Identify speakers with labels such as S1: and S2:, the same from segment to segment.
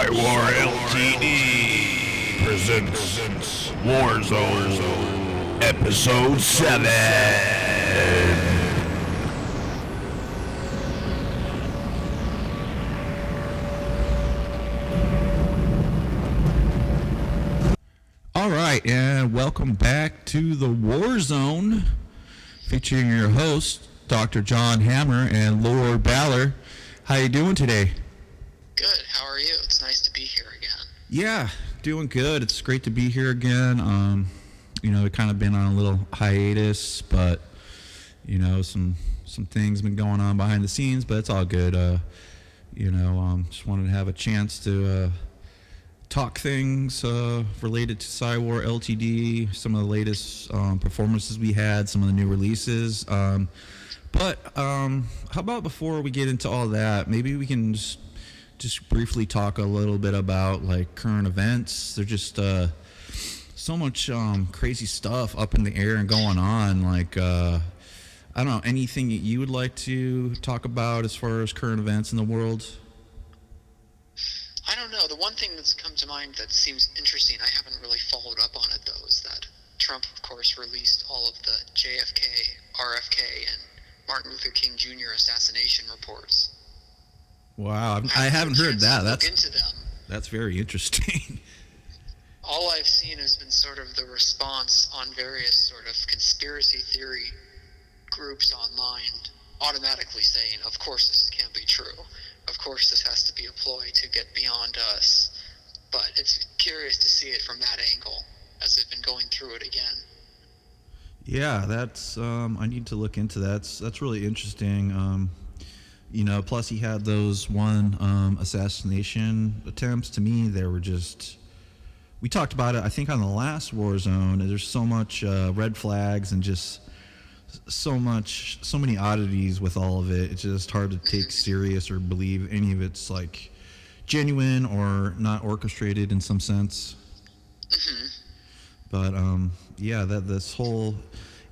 S1: PSYWAR LTD presents Warzone Episode 7.
S2: All right, and welcome back to the Warzone, featuring your host, Dr. John Hammer and Lord Balor. How you doing today?
S3: Good. How are you? It's nice to be here again.
S2: Yeah, doing good. It's great to be here again. We've kind of been on a little hiatus, but some things been going on behind the scenes, but it's all good. Just wanted to have a chance to talk things related to PSYWAR LTD, some of the latest performances we had, some of the new releases. But how about before we get into all that, maybe we can just briefly talk a little bit about like current events. There's just so much crazy stuff up in the air and going on. Like I don't know, anything that you would like to talk about as far as current events in the world?
S3: I don't know. The one thing that's come to mind that seems interesting, I haven't really followed up on it though, is that Trump, of course, released all of the JFK, RFK, and Martin Luther King Jr. assassination reports.
S2: Wow, I haven't heard that.
S3: That's
S2: very interesting.
S3: All I've seen has been sort of the response on various sort of conspiracy theory groups online automatically saying, of course this can't be true. Of course this has to be a ploy to get beyond us. But it's curious to see it from that angle as they've been going through it again.
S2: Yeah, that's I need to look into that. That's really interesting. Plus he had those assassination attempts. To me, they were just, we talked about it, I think, on the last Warzone. There's so much red flags and just so many oddities with all of it. It's just hard to take serious or believe any of it's like genuine or not orchestrated in some sense.
S3: Mm-hmm.
S2: But this whole,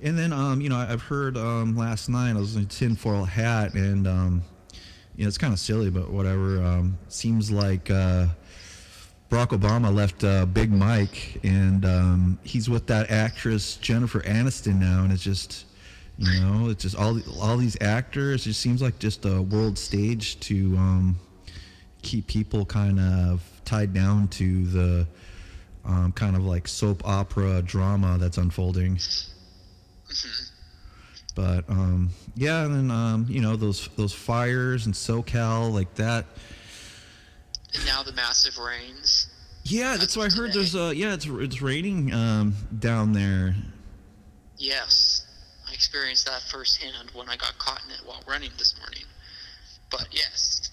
S2: and then I've heard last night I was in a tinfoil hat, and it's kind of silly, but whatever. Seems like Barack Obama left Big Mike, and he's with that actress Jennifer Aniston now, and it's just it's just all these actors. It just seems like just a world stage to keep people kind of tied down to the kind of like soap opera drama that's unfolding.
S3: Mm-hmm.
S2: But and then those fires in SoCal like that.
S3: And now the massive rains.
S2: Yeah, that's what I heard. There's it's raining down there.
S3: Yes, I experienced that firsthand when I got caught in it while running this morning. But yes.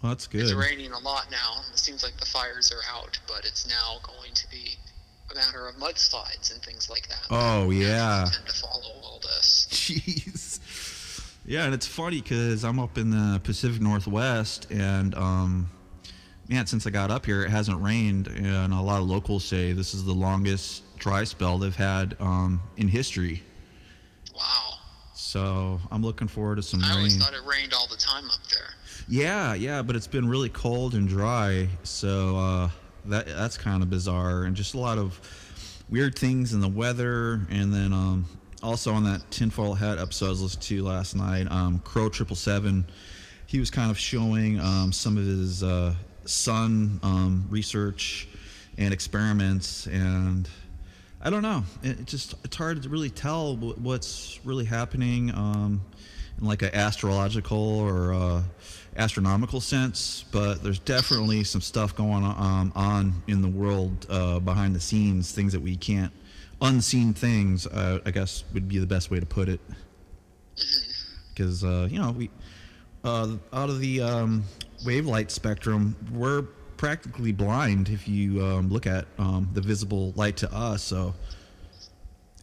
S2: Well, that's good.
S3: It's raining a lot now. It seems like the fires are out, but it's now going to be a matter of mudslides and things like that.
S2: Oh, yeah.
S3: Tend to follow all this.
S2: Jeez. Yeah, and it's funny because I'm up in the Pacific Northwest, and since I got up here, it hasn't rained, and a lot of locals say this is the longest dry spell they've had in history.
S3: Wow.
S2: So I'm looking forward to some rain.
S3: I always thought it rained all the time up there.
S2: Yeah, but it's been really cold and dry, so that's kind of bizarre, and just a lot of weird things in the weather. And then also on that tinfoil hat episode I was listening to last night, Crow 777, he was kind of showing some of his sun research and experiments, and I don't know, it's hard to really tell what's really happening in like an astrological or astronomical sense, but there's definitely some stuff going on in the world behind the scenes, things that we can't, unseen things, I guess would be the best way to put it. Because we out of the wavelight spectrum, we're practically blind if you look at the visible light to us. So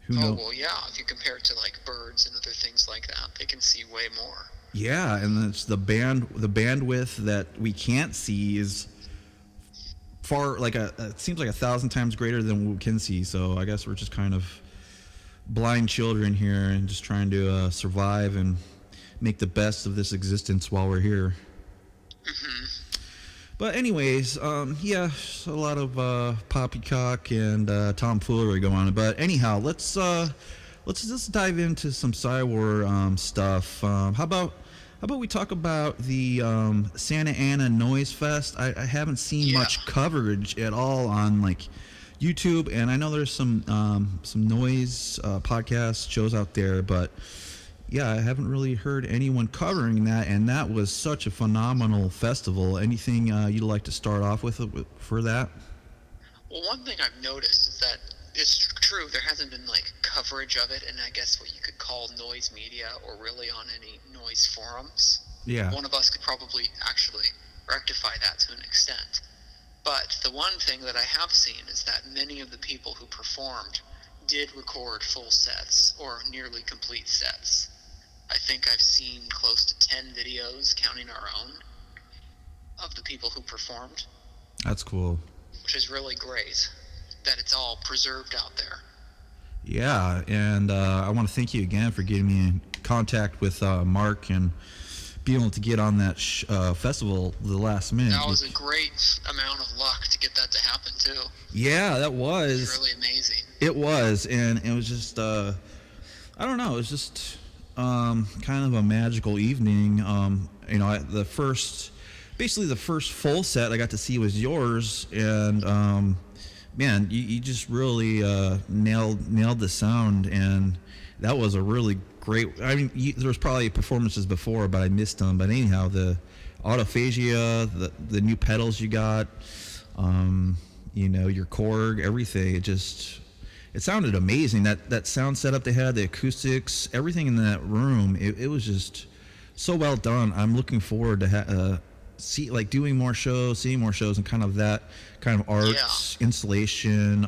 S2: who knows?
S3: Well, yeah. If you compare it to like birds and other things like that, they can see way more.
S2: Yeah, and it's the bandwidth that we can't see is far, like it seems like 1,000 times greater than what we can see. So I guess we're just kind of blind children here and just trying to survive and make the best of this existence while we're here.
S3: Mm-hmm.
S2: But anyways, yeah, a lot of poppycock and tomfoolery going on. But anyhow, let's just dive into some PSYWAR stuff. How about we talk about the Santa Ana Noise Fest? I haven't seen much coverage at all on like YouTube, and I know there's some noise podcast shows out there, but yeah, I haven't really heard anyone covering that, and that was such a phenomenal festival. Anything you'd like to start off with for that?
S3: Well, one thing I've noticed is that it's true, there hasn't been like coverage of it, and I guess what you could call noise media or really on any noise forums.
S2: Yeah.
S3: One of us could probably actually rectify that to an extent. But the one thing that I have seen is that many of the people who performed did record full sets or nearly complete sets. I think I've seen close to 10 videos, counting our own, of the people who performed.
S2: That's cool.
S3: Which is really great that it's all preserved out there.
S2: Yeah, and I want to thank you again for getting me in contact with Mark and being able to get on that festival the last minute.
S3: That was a great amount of luck to get that to happen, too.
S2: Yeah, that was.
S3: It was really amazing.
S2: It was, and it was just, I don't know, it was just kind of a magical evening. The first full set I got to see was yours, and man, you just really nailed the sound, and that was a really great. I mean, there was probably performances before, but I missed them. But anyhow, the Auto Phagia, the new pedals you got, your Korg, everything. It sounded amazing. That sound setup they had, the acoustics, everything in that room. It was just so well done. I'm looking forward to doing more shows, seeing more shows, and kind of that kind of arts installation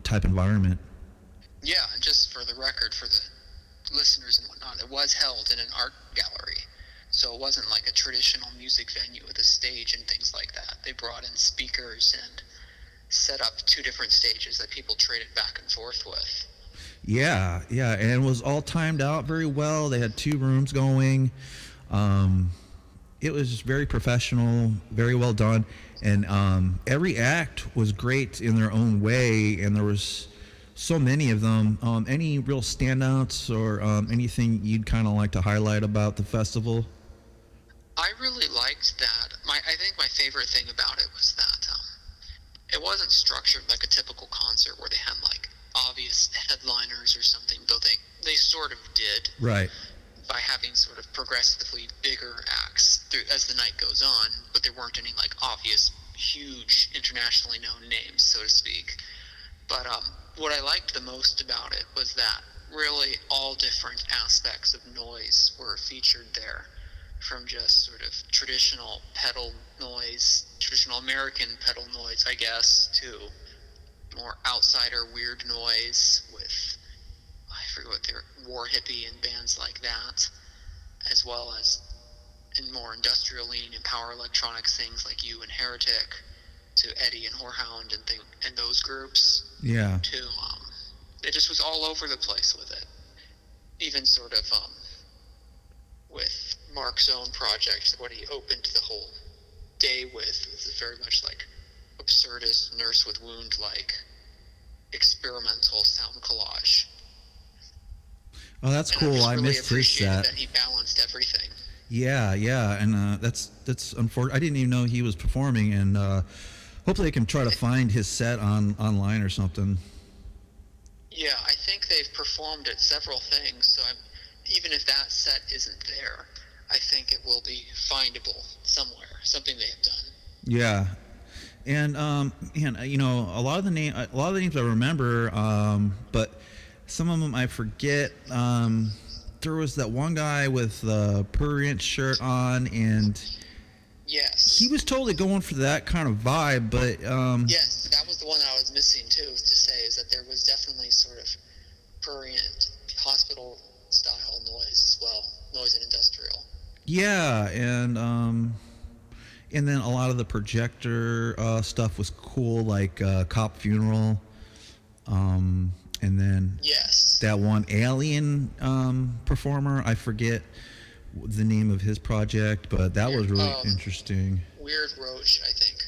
S2: type environment.
S3: Yeah, and just for the record, for the listeners and whatnot, it was held in an art gallery, so it wasn't like a traditional music venue with a stage and things like that. They brought in speakers and set up 2 different stages that people traded back and forth with.
S2: Yeah, and it was all timed out very well. They had 2 rooms going. It was just very professional, very well done, and every act was great in their own way, and there was so many of them. Any real standouts or anything you'd kind of like to highlight about the festival?
S3: I really liked that. I think my favorite thing about it was that it wasn't structured like a typical concert where they had like obvious headliners or something, though they sort of did.
S2: Right.
S3: By having sort of progressively bigger acts as the night goes on, but there weren't any like obvious, huge, internationally known names, so to speak. But what I liked the most about it was that really all different aspects of noise were featured there, from just sort of traditional pedal noise, traditional American pedal noise, I guess, to more outsider weird noise with, I forget what they're, War Hippie and bands like that, as well as in more industrial lean and power electronics things like You and Heretic, to Eddie and Whorehound and those groups.
S2: Yeah.
S3: To it just was all over the place with it. Even sort of with Mark's own project, what he opened the whole day with was very much like absurdist Nurse with Wound like experimental sound collage.
S2: Oh, that's cool. I
S3: really
S2: missed his set.
S3: That he balanced everything.
S2: Yeah, and that's unfortunate. I didn't even know he was performing, and hopefully I can try to find his set online or something.
S3: Yeah, I think they've performed at several things, so even if that set isn't there, I think it will be findable somewhere, something they have done.
S2: Yeah, and a lot of the names I remember, but some of them I forget. There was that one guy with the Prurient shirt on, and
S3: yes,
S2: he was totally going for that kind of vibe, but
S3: yes, that was the one I was missing too. To say is that there was definitely sort of Prurient hospital style noise as well, noise and industrial.
S2: Yeah, and then a lot of the projector stuff was cool, like Cop Funeral, and then
S3: yes,
S2: that one alien performer, I forget the name of his project, but that was really interesting.
S3: Weird Roach, I think.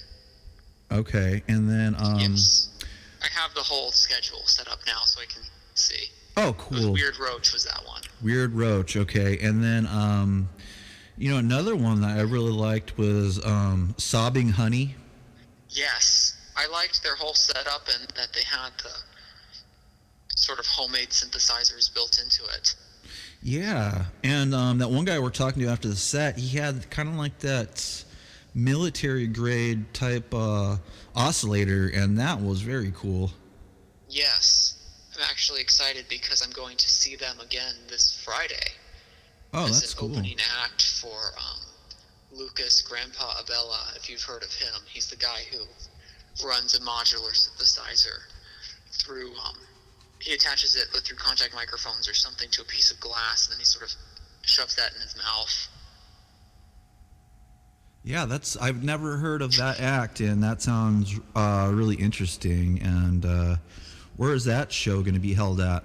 S2: Okay, and then
S3: Yes. I have the whole schedule set up now so I can see.
S2: Oh, cool.
S3: Weird Roach was that one.
S2: Weird Roach, okay. And then another one that I really liked was Sobbing Honey.
S3: Yes. I liked their whole setup and that they had the sort of homemade synthesizers built into it.
S2: Yeah, and that one guy we're talking to after the set, he had kind of like that military grade type oscillator, and that was very cool.
S3: Yes. I'm actually excited because I'm going to see them again this Friday.
S2: Oh,
S3: as
S2: that's
S3: an
S2: cool.
S3: Opening act for Lucas Grandpa Abella, if you've heard of him. He's the guy who runs a modular synthesizer through... he attaches it through contact microphones or something to a piece of glass, and then he sort of shoves that in his mouth.
S2: Yeah, I've never heard of that act, and that sounds really interesting. And where is that show going to be held at?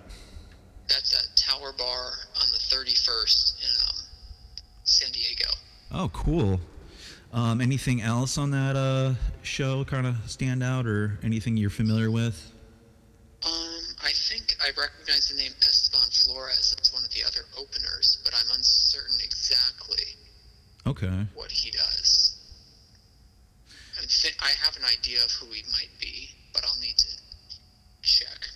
S3: That's at Tower Bar on the 31st in San Diego.
S2: Oh, cool. Anything else on that show kind of stand out, or anything you're familiar with?
S3: I think I recognize the name Esteban Flores as one of the other openers, but I'm uncertain exactly what he does. I have an idea of who he might be, but I'll need to check.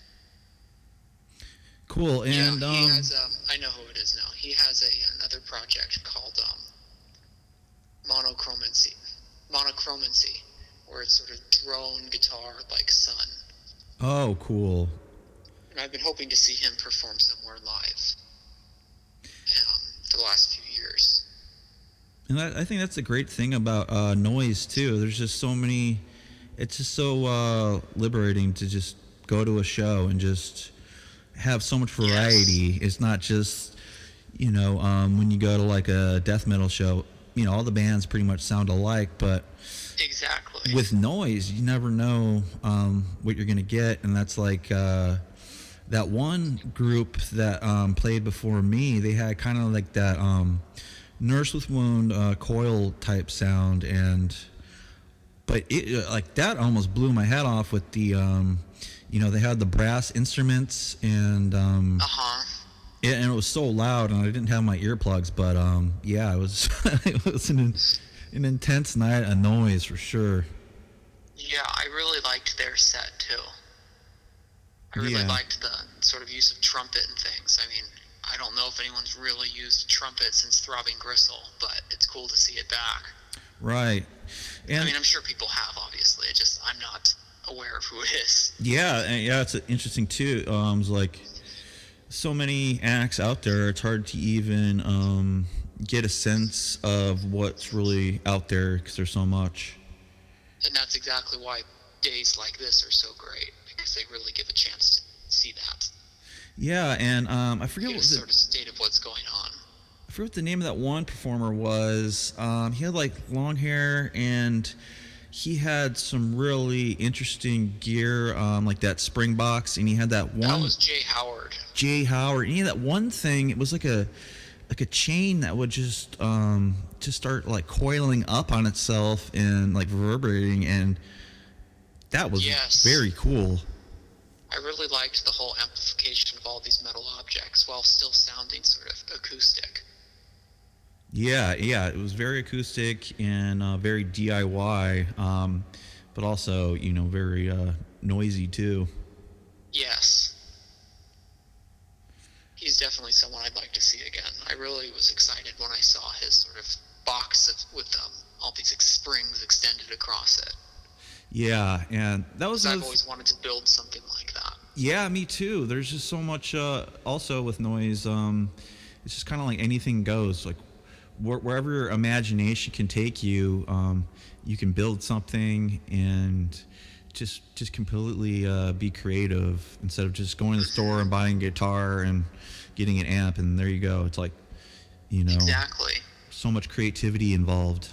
S2: Cool, and
S3: yeah, he has. I know who it is now. He has another project called Monochromancy, where it's sort of drone guitar like Sun.
S2: Oh, cool.
S3: And I've been hoping to see him perform somewhere live for the last few years.
S2: And I think that's a great thing about noise, too. There's just so many... It's just so liberating to just go to a show and just have so much variety. Yes. It's not just, when you go to like a death metal show, all the bands pretty much sound alike, but...
S3: Exactly.
S2: With noise, you never know what you're going to get, and that's like... that one group that played before me, they had kind of like that Nurse with Wound coil type sound, but it like that almost blew my head off with the they had the brass instruments and and it was so loud, and I didn't have my earplugs, but it was it was an intense night of noise for sure.
S3: Yeah, I really liked their set too. I really liked the sort of use of trumpet and things. I mean, I don't know if anyone's really used trumpet since Throbbing Gristle, but it's cool to see it back.
S2: Right. And
S3: I'm sure people have, obviously. I'm not aware of who it is.
S2: Yeah, it's interesting too. It's like so many acts out there, it's hard to even get a sense of what's really out there because there's so much.
S3: And that's exactly why days like this are so great, because they really give a chance to see that.
S2: Yeah, and I forget what
S3: sort of state of what's going on.
S2: I forget what the name of that one performer was. He had like long hair, and he had some really interesting gear, like that spring box, and he had that one.
S3: That was Jay Howard.
S2: And he had that one thing. It was like a chain that would just start like coiling up on itself and like reverberating, and that was very cool.
S3: I really liked the whole amplification of all these metal objects while still sounding sort of acoustic.
S2: Yeah, it was very acoustic and very DIY, but also, very noisy too.
S3: Yes. He's definitely someone I'd like to see again. I really was excited when I saw his sort of box with all these springs extended across it.
S2: Yeah, and that was...
S3: I've always wanted to build something like that.
S2: Yeah, me too. There's just so much, also with noise, it's just kind of like anything goes. Like, wherever your imagination can take you, you can build something and just completely be creative instead of just going to the store and buying a guitar and getting an amp, and there you go. It's like,
S3: Exactly.
S2: So much creativity involved.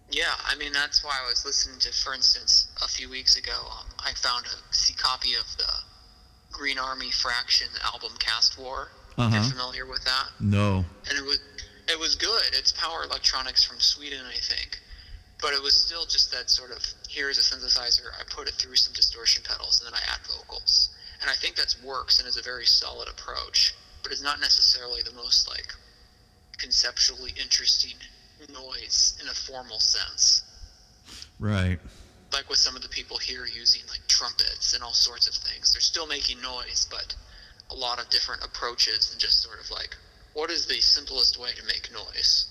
S3: Yeah, that's why I was listening to, for instance, a few weeks ago, I found a copy of the Green Army Fraction album Cast War. You're familiar with that?
S2: No.
S3: And it was good. It's power electronics from Sweden, I think. But it was still just that sort of, here's a synthesizer, I put it through some distortion pedals, and then I add vocals. And I think that works and is a very solid approach, but it's not necessarily the most, like, conceptually interesting noise in a formal sense.
S2: Right.
S3: Like with some of the people here using, like, trumpets and all sorts of things. They're still making noise, but a lot of different approaches and just sort of like, what is the simplest way to make noise?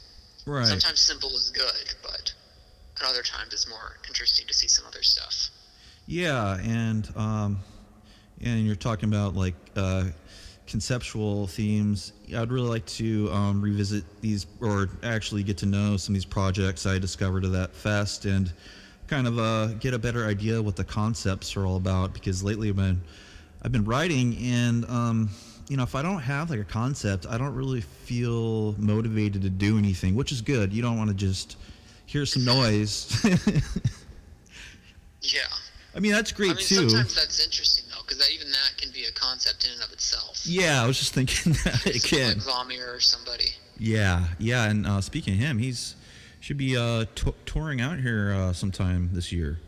S2: Right.
S3: Sometimes simple is good, but at other times it's more interesting to see some other stuff.
S2: Yeah, and you're talking about like conceptual themes. I'd really like to revisit these, or actually get to know some of these projects I discovered at that fest, and kind of get a better idea what the concepts are all about. Because lately I've been writing, and if I don't have like a concept, I don't really feel motivated to do anything, which is good. You don't want to just hear some noise.
S3: Yeah.
S2: I mean, that's great too.
S3: Sometimes that's interesting though, because even that can be a concept in and of itself.
S2: Yeah, I was just thinking that it can.
S3: Like Vomir or somebody.
S2: Yeah, and speaking of him, he's should be touring out here sometime this year.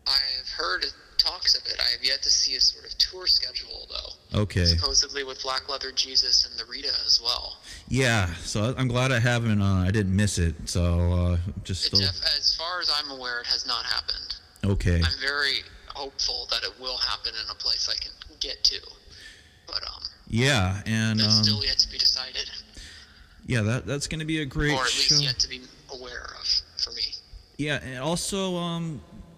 S3: I've heard talks of it. I have yet to see a sort of tour schedule though.
S2: Okay.
S3: Supposedly with Black Leather Jesus and the Rita as well.
S2: Yeah, so I'm glad I haven't. I didn't miss it. So
S3: As far as I'm aware, it has not happened.
S2: Okay.
S3: I'm very hopeful that it will happen in a place I can get to, but
S2: yeah, and
S3: that's still yet to be decided.
S2: Yeah, that's going to be a great show.
S3: Or at least yet to be aware of for me.
S2: Yeah, and also,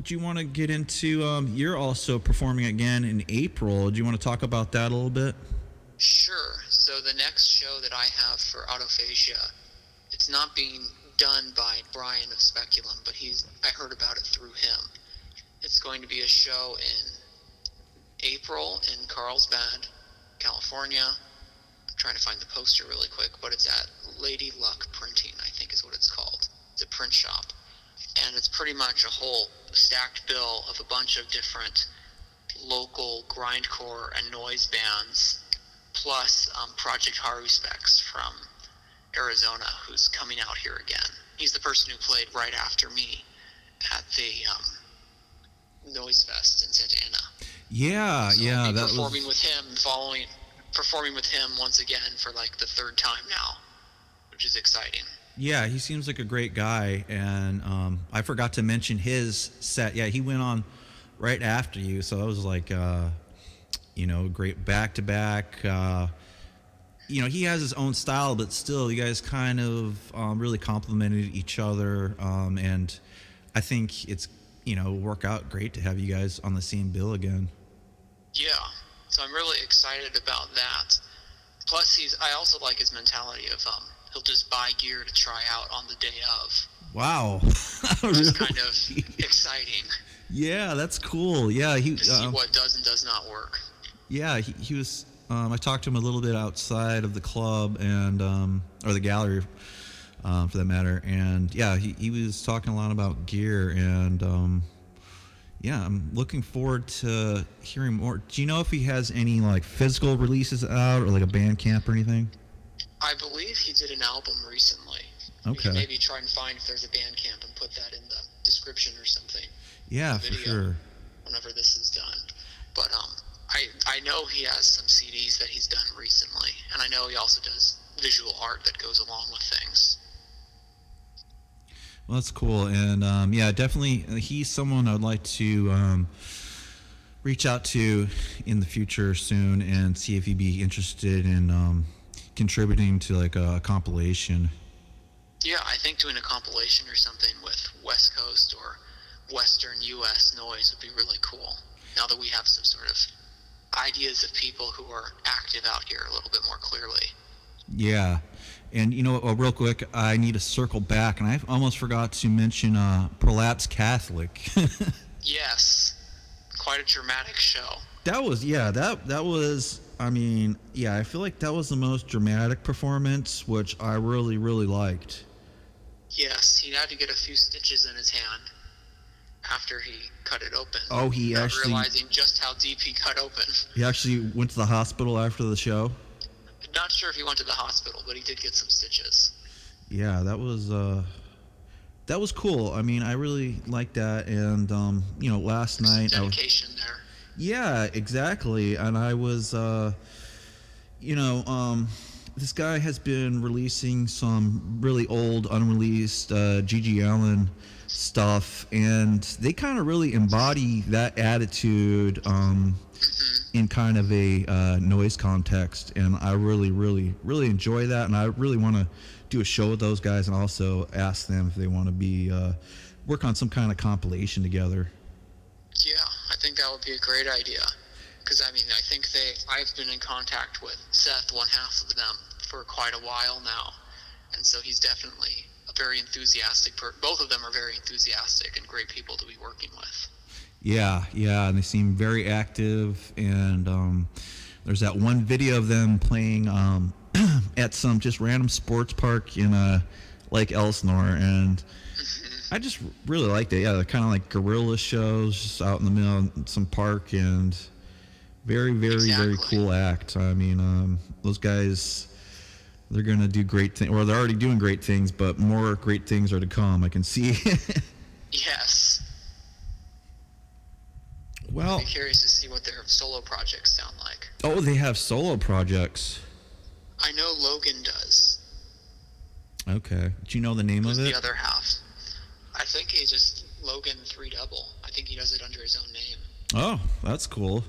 S2: do you want to get into? You're also performing again in April. Do you want to talk about that a little bit?
S3: Sure. So the next show that I have for Auto Phagia, it's not being done by Brian of Speculum, but I heard about it through him. It's going to be a show in April in Carlsbad, California. I'm trying to find the poster really quick, but it's at Lady Luck Printing, I think is what it's called. It's a print shop. And it's pretty much a whole stacked bill of a bunch of different local grindcore and noise bands, plus Project Haru Specs from Arizona, who's coming out here again. He's the person who played right after me at the Noise Fest in Santa Ana.
S2: Yeah,
S3: so
S2: yeah,
S3: I'll be
S2: that
S3: performing with him, performing with him once again for like the third time now, which is exciting.
S2: Yeah, he seems like a great guy, and I forgot to mention his set. Yeah, he went on right after you, so that was like, great back-to-back. He has his own style, but still, you guys kind of really complimented each other, and I think it's, work out great to have you guys on the same bill again.
S3: Yeah, so I'm really excited about that. Plus, I also like his mentality of he'll just buy gear to try out on the day of.
S2: Wow.
S3: Which is kind of exciting.
S2: Yeah, that's cool. Yeah,
S3: to see what does and does not work.
S2: Yeah, he was. I talked to him a little bit outside of the club and or the gallery, for that matter. And yeah, he was talking a lot about gear, and yeah, I'm looking forward to hearing more. Do you know if he has any like physical releases out, or like a Bandcamp or anything?
S3: I believe he did an album recently.
S2: Okay.
S3: We can maybe try and find if there's a Bandcamp and put that in the description or something.
S2: Yeah, for sure.
S3: Whenever this is done. But I know he has some CDs that he's done recently, and I know he also does visual art that goes along with things.
S2: Well, that's cool, and yeah, definitely, he's someone I'd like to reach out to in the future soon and see if he'd be interested in contributing to like a compilation.
S3: Yeah, I think doing a compilation or something with West Coast or Western U.S. noise would be really cool. Now that we have some sort of ideas of people who are active out here a little bit more clearly.
S2: Yeah, and real quick, I need to circle back, and I almost forgot to mention Prolapse Catholic.
S3: Yes, quite a dramatic show.
S2: That was, yeah, that was, I mean, yeah, I feel like that was the most dramatic performance, which I really, really liked.
S3: Yes, he had to get a few stitches in his hand after he cut it open.
S2: Oh, he actually...
S3: realizing just how deep he cut open.
S2: He actually went to the hospital after the show?
S3: Not sure if he went to the hospital, but he did get some stitches.
S2: Yeah, that was that was cool. I mean, I really liked that, and last
S3: There's
S2: night
S3: some dedication there.
S2: Yeah, exactly. And I was, this guy has been releasing some really old, unreleased G.G. Allen stuff, and they kind of really embody that attitude in kind of a noise context. And I really, really, really enjoy that, and I really want to do a show with those guys and also ask them if they want to be work on some kind of compilation together.
S3: Yeah, I think that would be a great idea. Because, I mean, I think I've been in contact with Seth, one half of them, for quite a while now. And so he's definitely a very enthusiastic both of them are very enthusiastic and great people to be working with.
S2: Yeah, and they seem very active. And there's that one video of them playing at some just random sports park in Lake Elsinore. And I just really liked it. Yeah, they're kind of like guerrilla shows, just out in the middle of some park, and very, very, very cool act. I mean, those guys, they're going to do great things, or they're already doing great things, but more great things are to come, I can see.
S3: Yes.
S2: Well,
S3: I'd be curious to see what their solo projects sound like.
S2: Oh, they have solo projects.
S3: I know Logan does.
S2: Okay. Do you know the name of it?
S3: The other half. I think he's just Logan 3 Double. I think he does it under his own name.
S2: Oh, that's cool.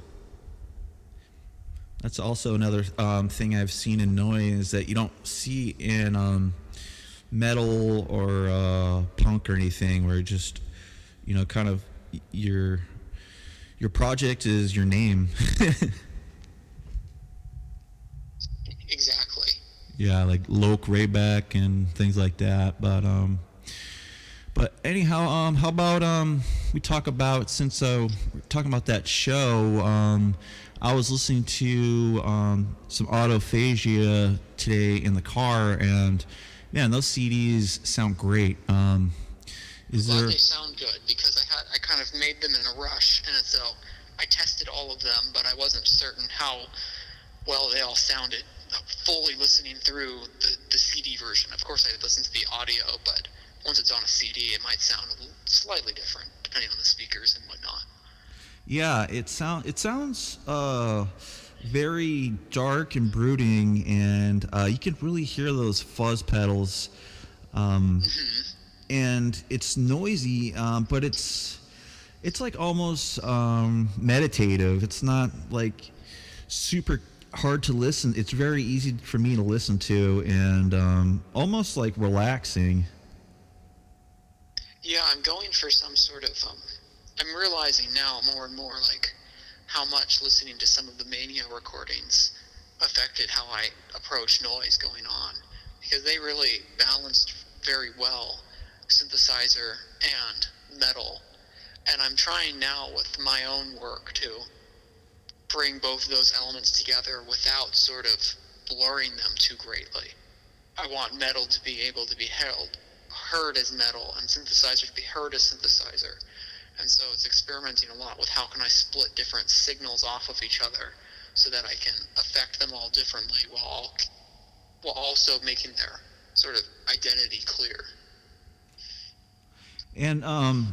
S2: That's also another thing I've seen in noise that you don't see in metal or punk or anything, where just, kind of your project is your name.
S3: Exactly.
S2: Yeah, like Loke Rayback and things like that. But anyhow, how about we talk about, since we're talking about that show, I was listening to some Auto Phagia today in the car, and man, those CDs sound great.
S3: They sound good, because I kind of made them in a rush, and so I tested all of them, but I wasn't certain how well they all sounded fully listening through the CD version. Of course, I listened to the audio, but once it's on a CD, it might sound slightly different depending on the speakers and whatnot.
S2: Yeah, it sounds very dark and brooding, and you can really hear those fuzz pedals. And it's noisy, but it's like almost meditative. It's not like super hard to listen. It's very easy for me to listen to, and almost like relaxing.
S3: Yeah, I'm going for some sort of I'm realizing now more and more like how much listening to some of the Mania recordings affected how I approach noise going on, because they really balanced very well synthesizer and metal. And I'm trying now with my own work to bring both of those elements together without sort of blurring them too greatly. I want metal to be able to be heard as metal, and synthesizer to be heard as synthesizer. And so it's experimenting a lot with how can I split different signals off of each other so that I can affect them all differently while also making their sort of identity clear.
S2: And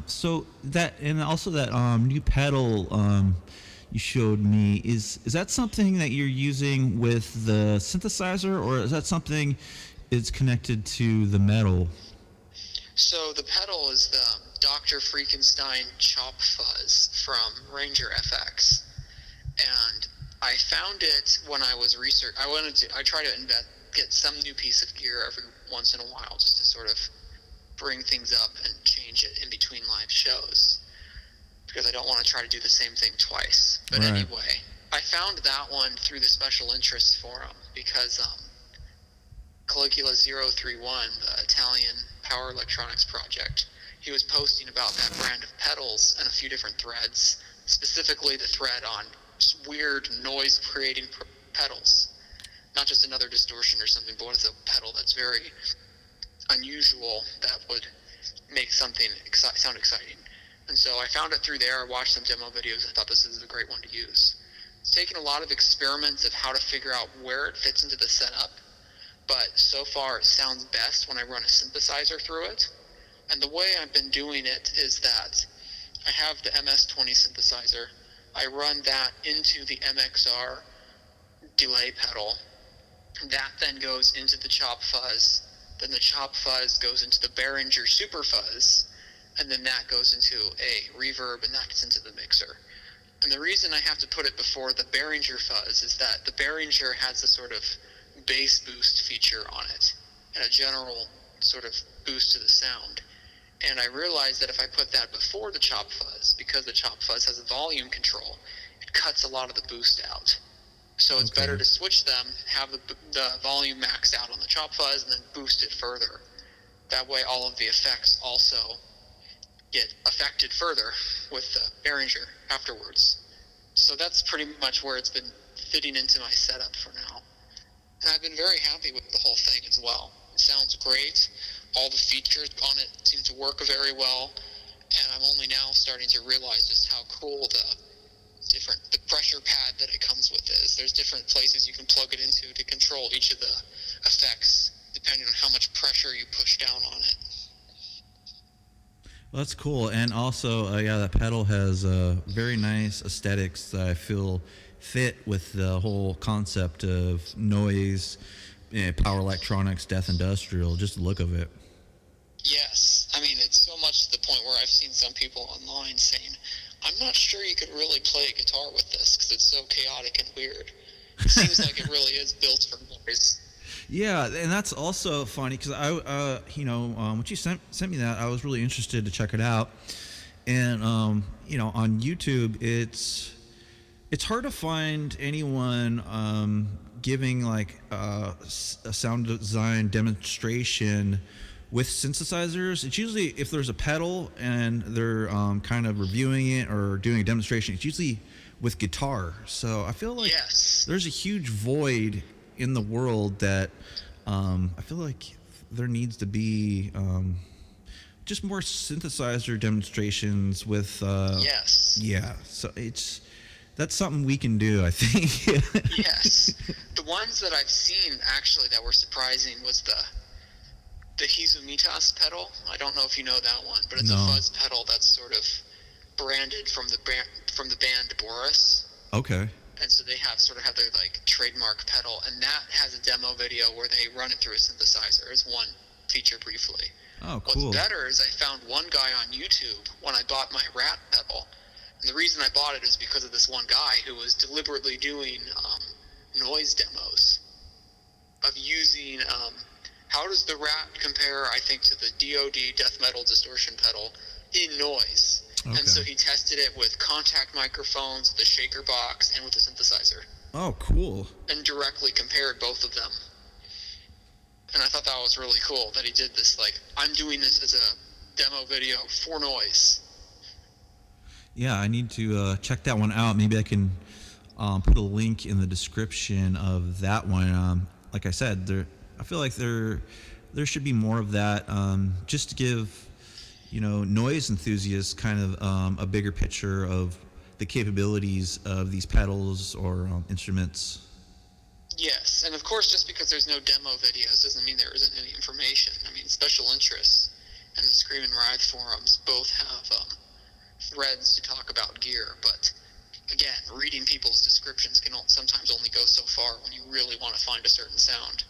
S2: so that, and also that new pedal you showed me, is that something that you're using with the synthesizer, or is that something that's connected to the metal?
S3: So the pedal is the Dr. Freakenstein Chop Fuzz from Ranger FX, and I found it when I was researching. I try to get some new piece of gear every once in a while, just to sort of bring things up and change it in between live shows, because I don't want to try to do the same thing twice. But
S2: right.
S3: Anyway, I found that one through the special interest forum, because Caligula 031, the Italian power electronics project, he was posting about that brand of pedals and a few different threads, specifically the thread on weird noise creating pedals. Not just another distortion or something, but what is a pedal that's very unusual that would make something sound exciting. And so I found it through there. I watched some demo videos. I thought this is a great one to use. It's taken a lot of experiments of how to figure out where it fits into the setup, but so far it sounds best when I run a synthesizer through it. And the way I've been doing it is that I have the MS-20 synthesizer. I run that into the MXR delay pedal. That then goes into the chop fuzz. Then the chop fuzz goes into the Behringer super fuzz. And then that goes into a reverb, and that gets into the mixer. And the reason I have to put it before the Behringer fuzz is that the Behringer has a sort of bass boost feature on it, and a general sort of boost to the sound. And I realized that if I put that before the chop fuzz, because the chop fuzz has a volume control, it cuts a lot of the boost out. So it's better to switch them, have the volume maxed out on the chop fuzz, and then boost it further. That way all of the effects also get affected further with the Behringer afterwards. So that's pretty much where it's been fitting into my setup for now. And I've been very happy with the whole thing as well. It sounds great. All the features on it seem to work very well. And I'm only now starting to realize just how cool the pressure pad that it comes with is. There's different places you can plug it into to control each of the effects, depending on how much pressure you push down on it.
S2: Well, that's cool. And also, that pedal has very nice aesthetics that I feel fit with the whole concept of noise, power electronics, death industrial, just the look of it.
S3: Yes. I mean, it's so much to the point where I've seen some people online saying, I'm not sure you could really play a guitar with this because it's so chaotic and weird. It seems like it really is built for noise.
S2: Yeah, and that's also funny because when you sent me that, I was really interested to check it out. And on YouTube, it's hard to find anyone giving like a sound design demonstration with synthesizers. It's usually if there's a pedal and they're kind of reviewing it or doing a demonstration, it's usually with guitar. So I feel like there's a huge void in the world that I feel like there needs to be just more synthesizer demonstrations with so that's something we can do, I think.
S3: Yes. The ones that I've seen actually that were surprising was the Hizumitas pedal. I don't know if you know that one, but it's a fuzz pedal that's sort of branded from the band Boris.
S2: Okay.
S3: And so they have their like trademark pedal, and that has a demo video where they run it through a synthesizer as one feature briefly.
S2: Oh, cool.
S3: What's better is I found one guy on YouTube when I bought my Rat pedal, and the reason I bought it is because of this one guy who was deliberately doing noise demos of using how does the Rat compare, I think, to the DoD death metal distortion pedal in noise. Okay. And so he tested it with contact microphones, the shaker box, and with the synthesizer.
S2: Oh, cool.
S3: And directly compared both of them. And I thought that was really cool that he did this, like, I'm doing this as a demo video for noise.
S2: Yeah, I need to check that one out. Maybe I can put a link in the description of that one. Like I said, I feel like there should be more of that, just to give noise enthusiasts kind of a bigger picture of the capabilities of these pedals or instruments.
S3: Yes, and of course, just because there's no demo videos doesn't mean there isn't any information. I mean, Special Interests and the Scream and Writhe forums both have threads to talk about gear, but again, reading people's descriptions can sometimes only go so far when you really want to find a certain sound.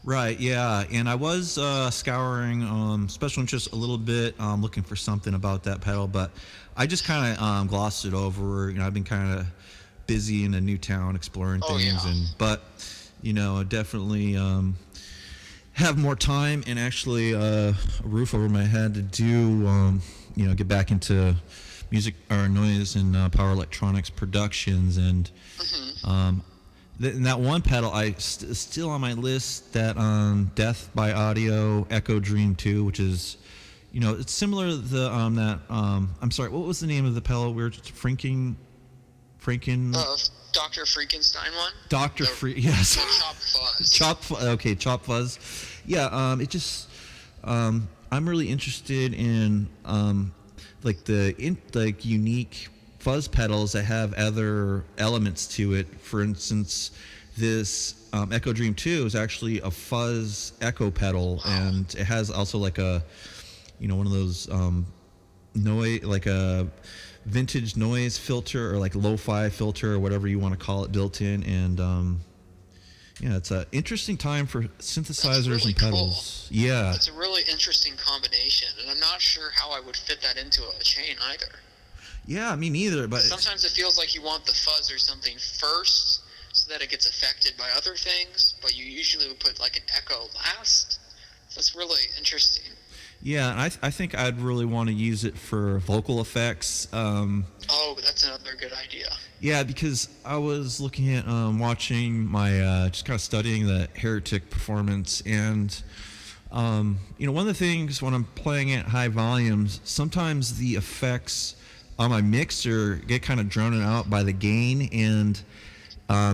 S2: Right, yeah, and I was scouring Special Interest a little bit, looking for something about that pedal, but I just kind of glossed it over. I've been kind of busy in a new town exploring things, but definitely have more time and actually a roof over my head to do, get back into music or noise and power electronics productions, and and that one pedal still on my list, that Death by Audio Echo Dream 2, which is, it's similar to the I'm sorry, what was the name of the pedal we were just Franken
S3: Dr. Frankenstein one?
S2: Yes.
S3: Chop Fuzz.
S2: Chop Fuzz. Yeah, it just I'm really interested in unique fuzz pedals that have other elements to it. For instance, this Echo Dream 2 is actually a fuzz echo pedal, and it has also like a one of those noise, like a vintage noise filter or like lo-fi filter or whatever you want to call it, built in. And yeah, it's an interesting time for synthesizers
S3: really
S2: and pedals.
S3: Cool.
S2: Yeah,
S3: it's a really interesting combination, and I'm not sure how I would fit that into a chain either.
S2: Yeah, me neither. But
S3: sometimes it feels like you want the fuzz or something first, so that it gets affected by other things. But you usually would put like an echo last. So it's really interesting.
S2: Yeah, and I think I'd really want to use it for vocal effects.
S3: Oh, that's another good idea.
S2: Yeah, because I was looking at watching my just kind of studying the Heretic performance, and one of the things when I'm playing at high volumes, sometimes the effects on my mixer get kind of drowned out by the gain, and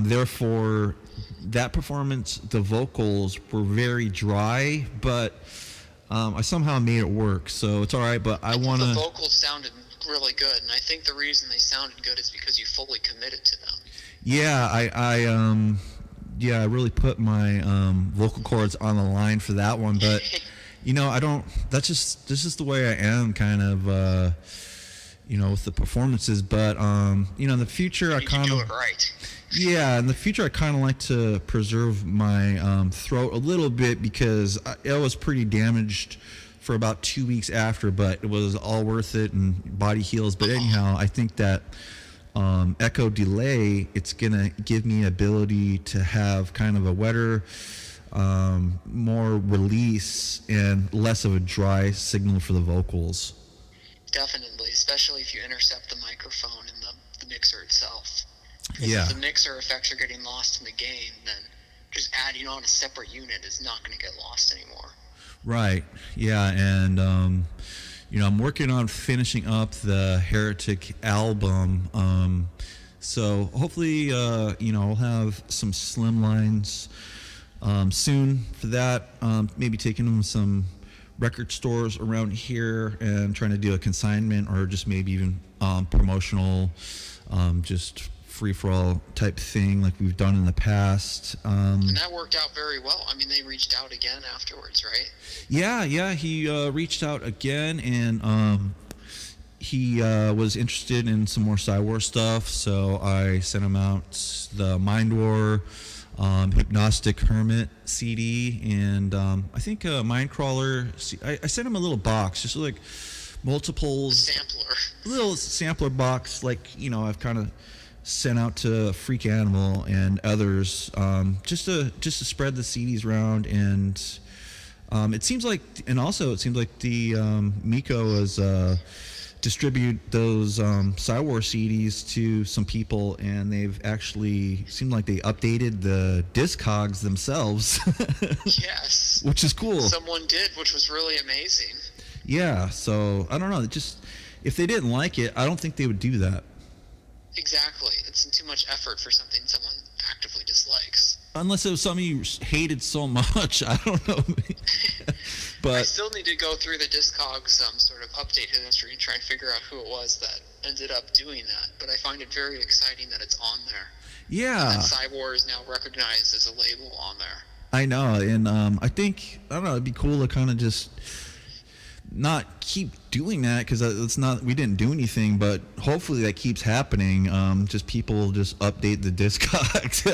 S2: therefore that performance, the vocals were very dry, but I somehow made it work, so it's all right. But I want to.
S3: The vocals sounded really good, and I think the reason they sounded good is because you fully committed to them.
S2: Yeah, I really put my vocal cords on the line for that one, but I don't. This is the way I am, kind of. With the performances, but in the future I kind of
S3: do it right.
S2: Yeah, in the future I kind of like to preserve my throat a little bit, because it was pretty damaged for about 2 weeks after, but it was all worth it and body heals. But anyhow, I think that echo delay, it's gonna give me ability to have kind of a wetter, more release and less of a dry signal for the vocals.
S3: Definitely, especially if you intercept the microphone in the mixer itself.
S2: Yeah.
S3: If the mixer effects are getting lost in the gain, then just adding on a separate unit is not going to get lost anymore.
S2: Right. Yeah, and I'm working on finishing up the Heretic album. So hopefully, I'll have some slim lines soon for that. Maybe taking them some record stores around here and trying to do a consignment, or just maybe even promotional, just free-for-all type thing like we've done in the past.
S3: And that worked out very well. I mean, they reached out again afterwards, right?
S2: Yeah, he reached out again, and he was interested in some more PSYWAR stuff, so I sent him out the Mind War Hypnostic Hermit CD, and I think Mindcrawler. I sent him a little box, just like multiples, little sampler box, like I've kind of sent out to Freak Animal and others, just to spread the CDs around. And it seems like the Miko is distribute those PSYWAR CDs to some people, and they've actually seemed like they updated the Discogs themselves.
S3: Yes.
S2: Which is cool.
S3: Someone did, which was really amazing.
S2: Yeah, so I don't know, if they didn't like it, I don't think they would do that.
S3: Exactly. It's too much effort for something someone actively dislikes.
S2: Unless it was something you hated so much, I don't know. But
S3: I still need to go through the Discogs sort of update history and try and figure out who it was that ended up doing that. But I find it very exciting that it's on there.
S2: Yeah.
S3: And that PSYWAR is now recognized as a label on there.
S2: I know, and I think, I don't know, it'd be cool to kind of just not keep doing that, because we didn't do anything, but hopefully that keeps happening. Just people just update the Discogs.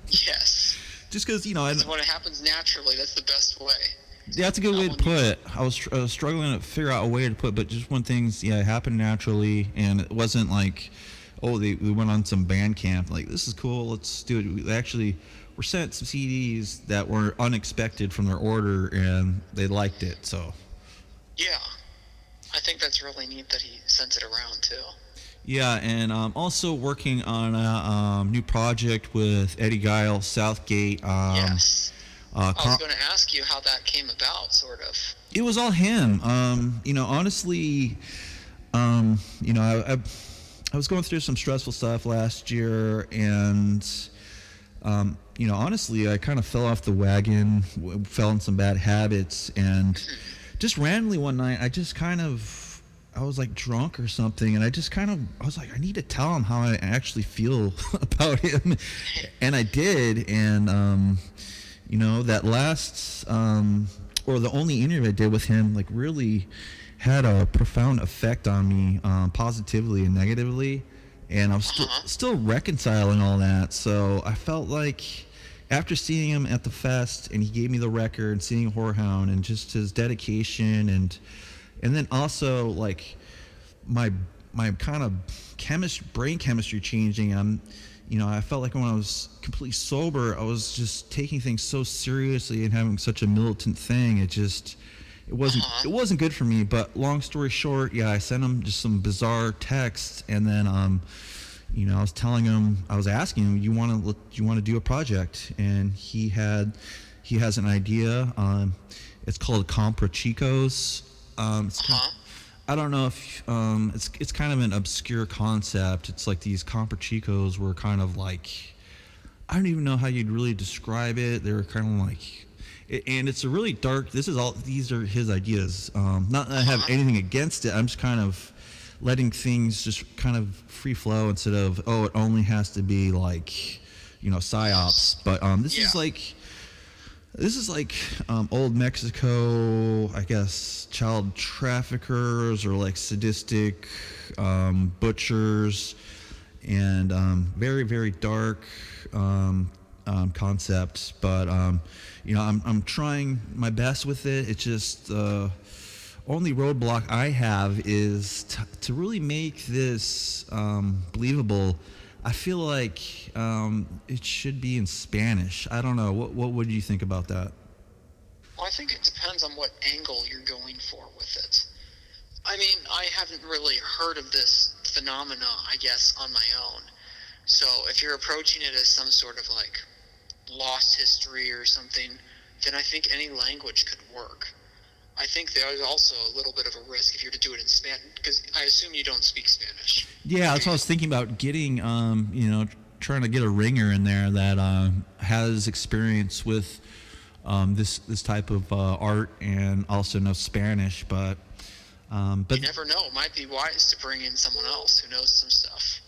S3: Yes.
S2: Just because,
S3: when it happens naturally, that's the best way.
S2: Yeah, that's a good way to put it. I was struggling to figure out a way to put it, but just when things, happen naturally, and it wasn't like, we went on some Bandcamp, like, this is cool, let's do it. They actually were sent some CDs that were unexpected from their order, and they liked it, so.
S3: Yeah. I think that's really neat that he sent it around, too.
S2: Yeah, and also working on a new project with Eddie Giles-Southgate.
S3: Yes. I was going to ask you how that came about, sort of.
S2: It was all him. Honestly, I was going through some stressful stuff last year, and, honestly, I kind of fell off the wagon, fell in some bad habits, and just randomly one night, I was like drunk or something, and I was like, I need to tell him how I actually feel about him, and I did, and, that last or the only interview I did with him, like really had a profound effect on me, positively and negatively. And I was still reconciling all that. So I felt like after seeing him at the fest, and he gave me the record, seeing Whorehound, and just his dedication, and then also like my kind of brain chemistry changing. I felt like when I was completely sober, I was just taking things so seriously and having such a militant thing. It wasn't good for me. But long story short, yeah, I sent him just some bizarre texts, and then I was telling him, I was asking him, you want to do a project? And he has an idea. It's called Comprachicos. I don't know if it's kind of an obscure concept. It's like these Comprachicos were kind of like, I don't even know how you'd really describe it. They were kind of like, and it's a really dark. These are his ideas. Not that I have anything against it. I'm just kind of letting things just kind of free flow instead of, it only has to be like, psyops. But this is like old Mexico, I guess, child traffickers or like sadistic butchers, and very, very dark concepts. But I'm trying my best with it. It's just only roadblock I have is to really make this believable. I feel like it should be in Spanish. I don't know. What would you think about that?
S3: Well, I think it depends on what angle you're going for with it. I mean, I haven't really heard of this phenomena, I guess, on my own. So if you're approaching it as some sort of like lost history or something, then I think any language could work. I think there's also a little bit of a risk if you're to do it in Spanish, because I assume you don't speak Spanish.
S2: Yeah, that's what I was thinking about, getting, trying to get a ringer in there that has experience with this type of art and also knows Spanish. But
S3: you never know. It might be wise to bring in someone else who knows some stuff.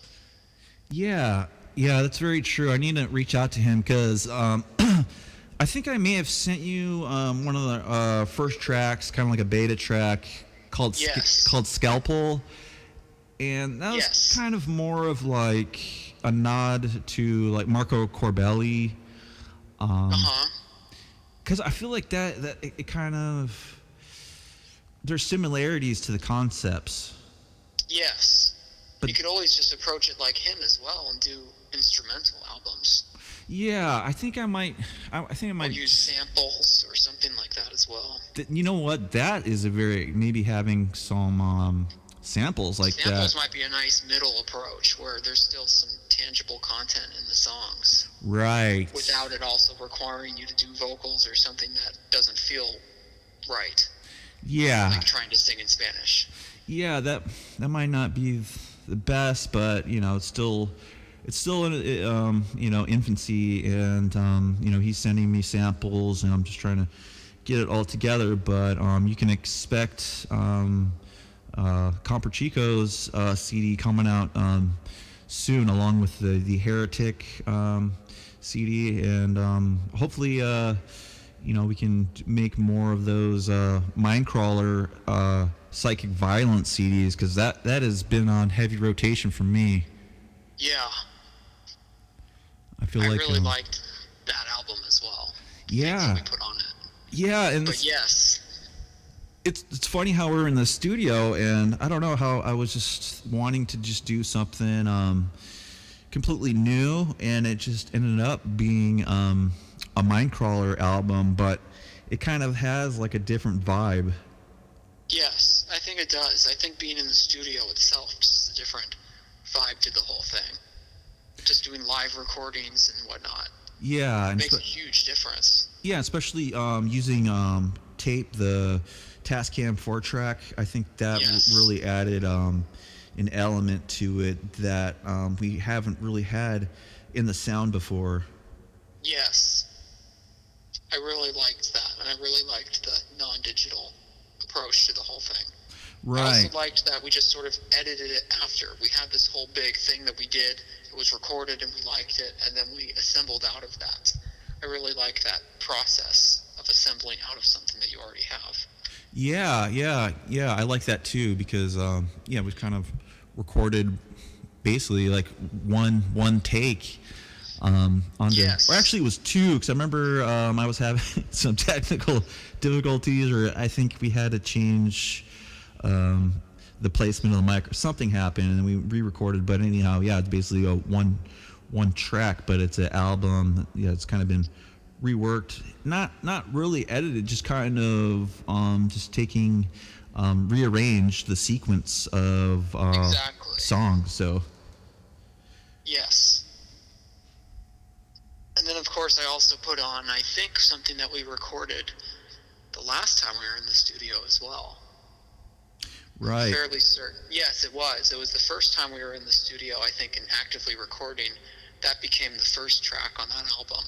S2: Yeah, that's very true. I need to reach out to him because I think I may have sent you one of the first tracks, kind of like a beta track called Scalpel, and that was kind of more of like a nod to like Marco Corbelli, because I feel like that it kind of, there's similarities to the concepts. Yes, but you could always just approach it like him as well and do instrumental albums. Yeah, I think I might or use samples or something like that as well. You know what? That is maybe having some samples like that. Samples might be a nice middle approach where there's still some tangible content in the songs. Right. Without it also requiring you to do vocals or something that doesn't feel right. Yeah. Like trying to sing in Spanish. Yeah, that might not be the best, but it's still in infancy, and he's sending me samples, and I'm just trying to get it all together. But you can expect Comprachicos CD coming out soon, along with the Heretic CD, and hopefully we can make more of those Mindcrawler psychic violence CDs, because that has been on heavy rotation for me. Yeah. I really liked that album as well. Yeah. We put on it. Yeah, and yes. It's funny how we're in the studio, and I don't know how I was just wanting to just do something completely new, and it just ended up being a Mindcrawler album, but it kind of has like a different vibe. Yes, I think it does. I think being in the studio itself is a different vibe to the whole thing. Just doing live recordings and whatnot. Yeah, it makes a huge difference. Yeah, especially using tape, the Tascam 4-track. I think that really added an element to it that we haven't really had in the sound before. Yes, I really liked that, and I really liked the non-digital approach to the whole thing. Right. I also liked that we just sort of edited it after. We had this whole big thing that we did. It was recorded, and we liked it, and then we assembled out of that. I really like that process
S3: of assembling out of something that you already have.
S2: Yeah. I like that too because we've kind of recorded basically like one take onto.
S3: Yes.
S2: Or actually, it was two because I remember I was having some technical difficulties, or I think we had to change the placement of the mic, or something happened, and we re-recorded. But anyhow, yeah, it's basically a one track, but it's an album. Yeah, it's kind of been reworked, not really edited, just kind of just taking rearranged the sequence of
S3: Exactly.
S2: songs. So
S3: Yes. And then, of course, I also put on, I think, something that we recorded the last time we were in the studio as well.
S2: right.
S3: I'm fairly certain. Yes, it was. It was the first time we were in the studio, I think, and actively recording. That became the first track on that album.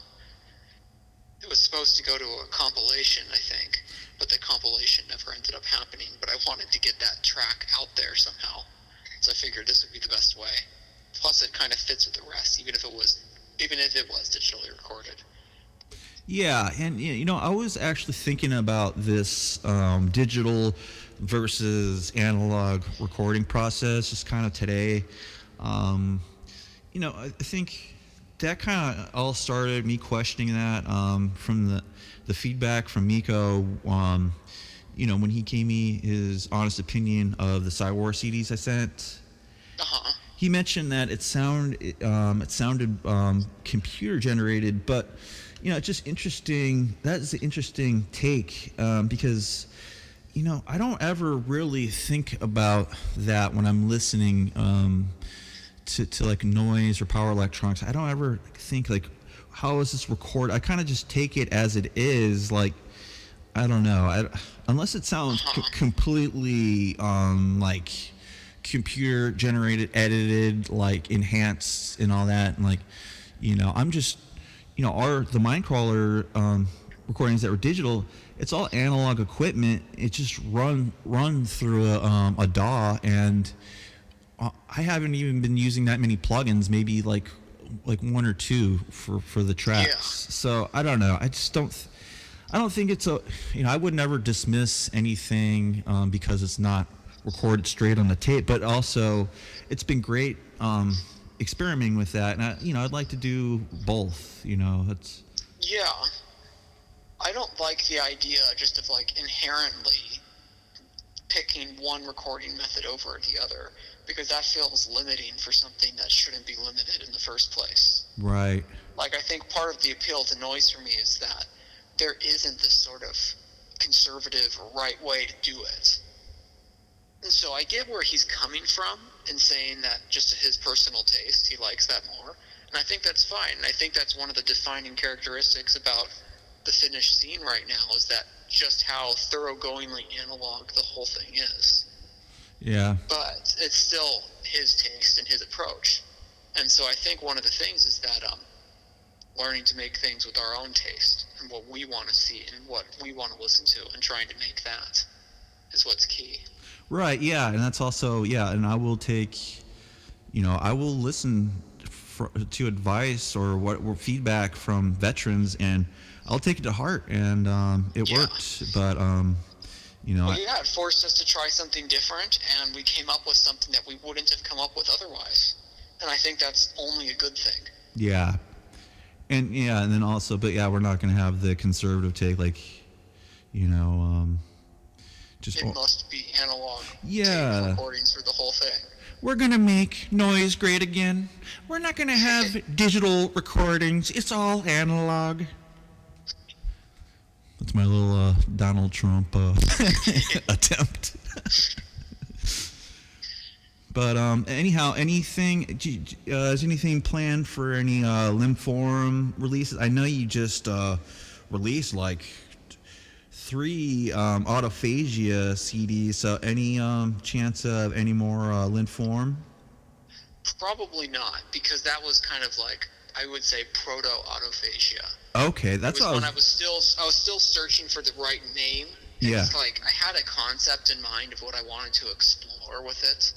S3: It was supposed to go to a compilation, I think, but the compilation never ended up happening. But I wanted to get that track out there somehow, so I figured this would be the best way. Plus, it kind of fits with the rest, even if it was digitally recorded.
S2: Yeah, and I was actually thinking about this digital versus analog recording process just kind of today. I think that kind of all started me questioning that from the feedback from Miko. When he gave me his honest opinion of the PSYWAR CDs I sent. He mentioned that it sounded computer generated, but it's just interesting. That is an interesting take because I don't ever really think about that when I'm listening to like noise or power electronics. I don't ever think like, how is this recorded? I kind of just take it as it is. Like, I don't know. Unless it sounds completely like computer generated, edited, like enhanced and all that, and like I'm just the Mindcrawler recordings that were digital, it's all analog equipment. It just run through a DAW, and I haven't even been using that many plugins, maybe like one or two for the tracks.
S3: Yeah.
S2: So I don't know. I don't think it's I would never dismiss anything because it's not recorded straight on the tape, but also it's been great experimenting with that, and I'd like to do both. It's
S3: Yeah. I don't like the idea just of like inherently picking one recording method over the other, because that feels limiting for something that shouldn't be limited in the first place.
S2: right.
S3: Like, I think part of the appeal to noise for me is that there isn't this sort of conservative right way to do it. And so I get where he's coming from in saying that just to his personal taste, he likes that more. And I think that's fine. And I think that's one of the defining characteristics about the Finnish scene right now, is that just how thoroughgoingly analog the whole thing is.
S2: Yeah.
S3: But it's still his taste and his approach. And so I think one of the things is that learning to make things with our own taste and what we want to see and what we want to listen to, and trying to make that is what's key.
S2: Right, yeah, and that's also, and I will take, I will listen to advice or feedback from veterans, and I'll take it to heart, and it worked, but,
S3: Well, it forced us to try something different, and we came up with something that we wouldn't have come up with otherwise, and I think that's only a good thing.
S2: Yeah, and then also, but we're not going to have the conservative take, like, just
S3: it must be analog
S2: tape
S3: recordings for the whole thing.
S2: We're going to make noise great again. We're not going to have digital recordings. It's all analog. That's my little Donald Trump attempt. But anyhow, is anything planned for any Limforum releases? I know you just released like 3 Auto Phagia CDs, so any chance of any more Limforum?
S3: Probably not, because that was kind of like, I would say, proto Auto Phagia.
S2: Okay, that's
S3: what
S2: what
S3: I was still searching for the right name.
S2: Yeah.
S3: It's like I had a concept in mind of what I wanted to explore with it,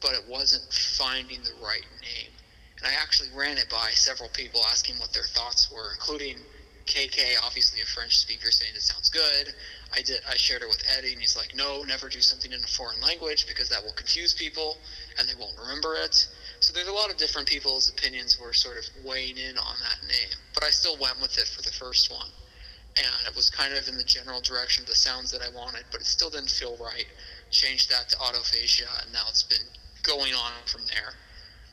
S3: but it wasn't finding the right name. And I actually ran it by several people, asking what their thoughts were, including KK, obviously a French speaker, saying it sounds good. I shared it with Eddie, and he's like, no, never do something in a foreign language because that will confuse people and they won't remember it. So there's a lot of different people's opinions were sort of weighing in on that name, but I still went with it for the first one. And it was kind of in the general direction of the sounds that I wanted, but it still didn't feel right. Changed that to Auto Phagia, and now it's been going on from there.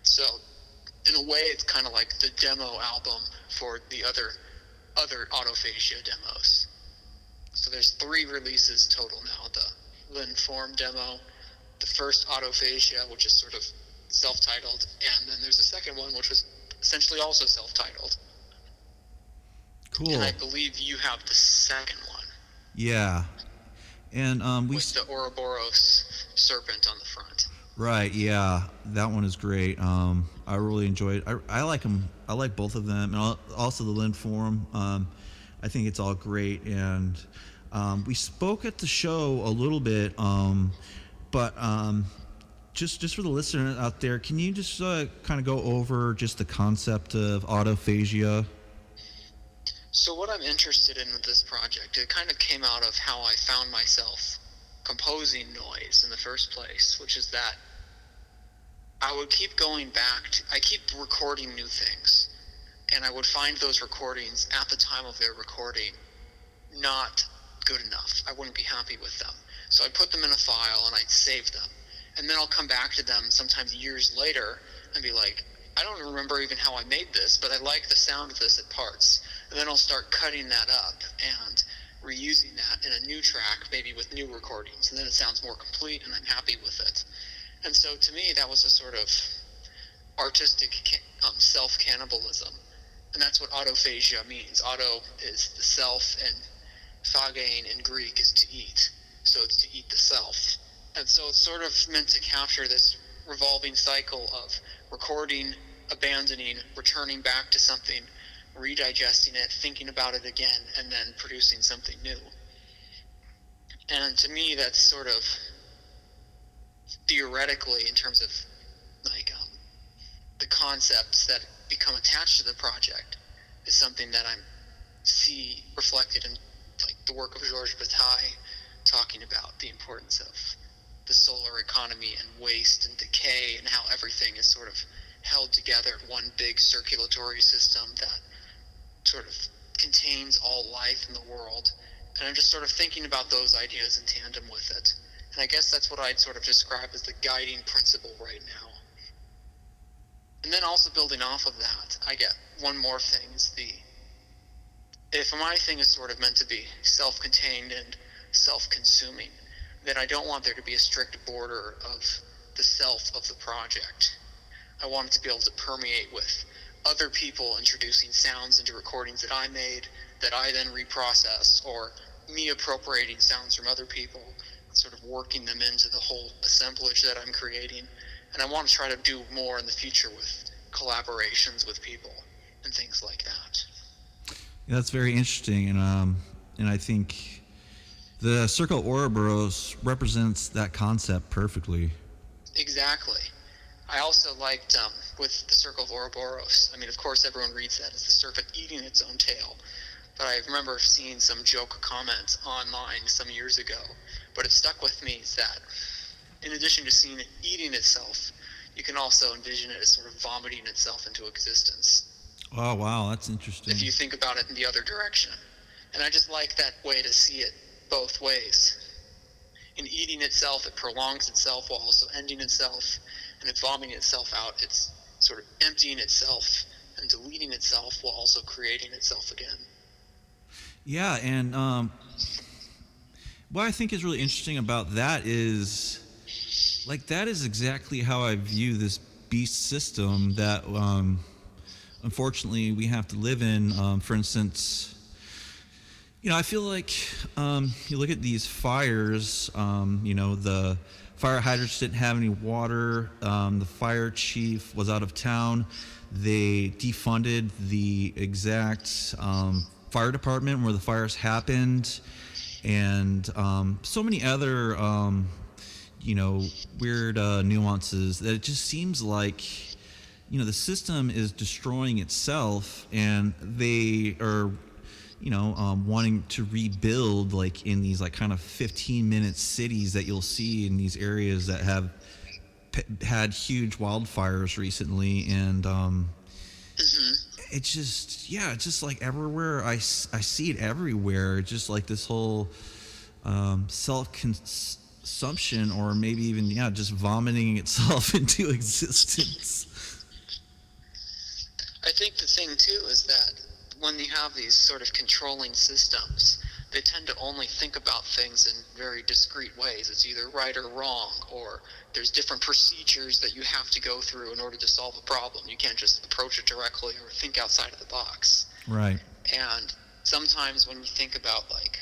S3: So in a way, it's kind of like the demo album for the other Auto Phagia demos. So there's 3 releases total now. The Lynn Form demo, the first Auto Phagia, which is sort of self-titled, and then there's a second one, which was essentially also self-titled.
S2: Cool.
S3: And I believe you have the second one.
S2: Yeah. And
S3: with the Ouroboros serpent on the front.
S2: Right, yeah, that one is great. I really enjoyed it. I like them. I like both of them, and also the Lynn Forum. I think it's all great, and we spoke at the show a little bit, but just for the listener out there, can you just kind of go over just the concept of Auto Phagia?
S3: So what I'm interested in with this project, it kind of came out of how I found myself composing noise in the first place, which is that I would keep going back I keep recording new things, and I would find those recordings at the time of their recording not good enough. I wouldn't be happy with them. So I'd put them in a file and I'd save them. And then I'll come back to them sometimes years later and be like, I don't remember even how I made this, but I like the sound of this at parts. And then I'll start cutting that up and reusing that in a new track, maybe with new recordings. And then it sounds more complete and I'm happy with it. And so to me, that was a sort of artistic self-cannibalism. And that's what autophagia means. Auto is the self, and phagein in Greek is to eat. So it's to eat the self. And so it's sort of meant to capture this revolving cycle of recording, abandoning, returning back to something, redigesting it, thinking about it again, and then producing something new. And to me, that's sort of theoretically, in terms of like the concepts that become attached to the project, is something that I see reflected in like the work of Georges Bataille, talking about the importance of the solar economy and waste and decay, and how everything is sort of held together in one big circulatory system that sort of contains all life in the world. And I'm just sort of thinking about those ideas in tandem with it. And I guess that's what I'd sort of describe as the guiding principle right now. And then also building off of that, I get one more thing, is if my thing is sort of meant to be self-contained and self-consuming, then I don't want there to be a strict border of the self of the project. I want it to be able to permeate with other people introducing sounds into recordings that I made, that I then reprocess, or me appropriating sounds from other people, sort of working them into the whole assemblage that I'm creating. And I want to try to do more in the future with collaborations with people and things like that.
S2: Yeah, that's very interesting, and I think the Circle of Ouroboros represents that concept perfectly.
S3: Exactly. I also liked with the Circle of Ouroboros, I mean, of course everyone reads that as the serpent eating its own tail, but I remember seeing some joke comments online some years ago, but it stuck with me, is that in addition to seeing it eating itself, you can also envision it as sort of vomiting itself into existence.
S2: Oh, wow, that's interesting.
S3: If you think about it in the other direction. And I just like that way to see it both ways. In eating itself, it prolongs itself while also ending itself, and in vomiting itself out, it's sort of emptying itself and deleting itself while also creating itself again.
S2: Yeah, and what I think is really interesting about that is, like, that is exactly how I view this beast system that unfortunately we have to live in. For instance, I feel like you look at these fires, the fire hydrants didn't have any water, the fire chief was out of town, they defunded the exact fire department where the fires happened, and so many other weird nuances that it just seems like the system is destroying itself, and they are wanting to rebuild, like in these like kind of 15-minute cities that you'll see in these areas that have had huge wildfires recently, and it's just like everywhere I see it everywhere, just like this whole self-consumption, or maybe even just vomiting itself into existence.
S3: I think the thing too is that when you have these sort of controlling systems, they tend to only think about things in very discrete ways. It's either right or wrong, or there's different procedures that you have to go through in order to solve a problem. You can't just approach it directly or think outside of the box.
S2: Right.
S3: And sometimes when you think about like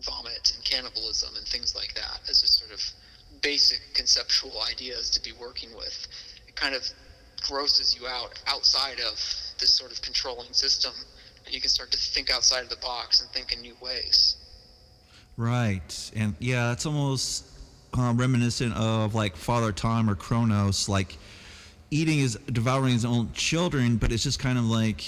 S3: vomit and cannibalism and things like that as just sort of basic conceptual ideas to be working with, it kind of grosses you out outside of this sort of controlling system, and you can start to think outside of the box and think in new ways.
S2: Right. And yeah, it's almost reminiscent of like Father Time or Kronos, like devouring his own children, but it's just kind of like